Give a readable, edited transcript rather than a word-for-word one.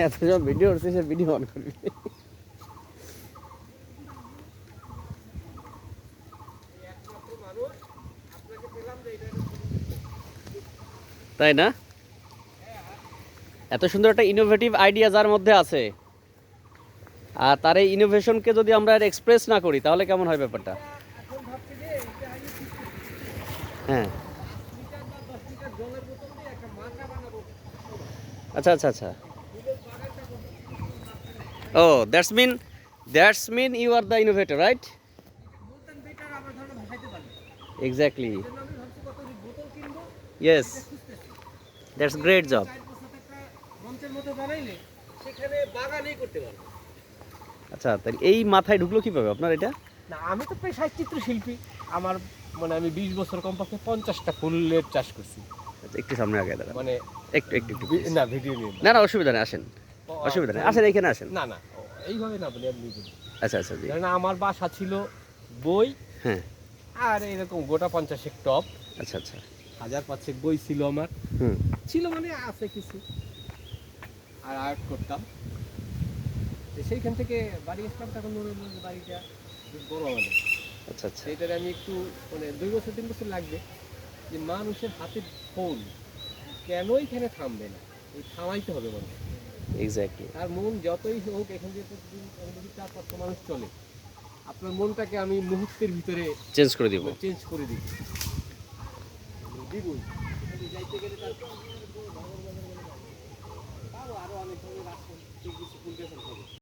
এত সব ভিডিও হচ্ছে, সে ভিডিও অন করবি। তাই না? এত সুন্দর একটা ইনোভেটিভ আইডিয়া যার মধ্যে আছে, আর তার এই ইনোভেশনকে যদি আমরা এক্সপ্রেস না করি তাহলে কেমন হয় ব্যাপারটা? হ্যাঁ, আচ্ছা আচ্ছা আচ্ছা। ও, that's mean you are the innovator, right? Exactly. Yes, that's great job. আচ্ছা, তাহলে এই মাথায় ঢুকলো কিভাবে আপনার এটা? না, আমি তো পেশায় চিত্রশিল্পী। আমার মানে আমি 20 বছর কমপক্ষে 50টা ফুলের চাষ করছি। আচ্ছা, একটু সামনে আগে দাঁড়ান। মানে একটু একটু একটু please। না, ভিডিও নিয়ে না না, অসুবিধা নেই, আসেন। অসুবিধা নেই, আসেন, এইখানে আসেন। না না, এইভাবে না বলি, এমনি বলি। আচ্ছা আচ্ছা, জি। কারণ আমার বাসা ছিল বই, হ্যাঁ, আর এরকম গোটা 50 টপ, আচ্ছা আচ্ছা। 1000-500 বই ছিল আমার। হুম, ছিল মানে আছে কিছু, আর আর্ট করতাম। তো সেইখান থেকে বাড়ি আসলাম, তখন মনে হলো যে বাড়িটা বেশ বড় আমাদের। আচ্ছা আচ্ছা। সেইটারে আমি একটু মানে 2 বছর 3 বছর লাগবে, যে মানুষের হাতের ফোন কেন এখানে থামবে না, এই থামাইতে হবে মানুষ। এক্স্যাক্টলি। তার মন যতই হোক, এখান থেকে প্রতিদিন 4-500 মানুষ চলে, আপনার মনটাকে আমি মুহূর্তের ভিতরে চেঞ্জ করে দিব। চেঞ্জ করে দিই। দিবই যাইতে গেলে তার আরো অনেক ধরনের রাস্তা, কিছু ফুল গাছ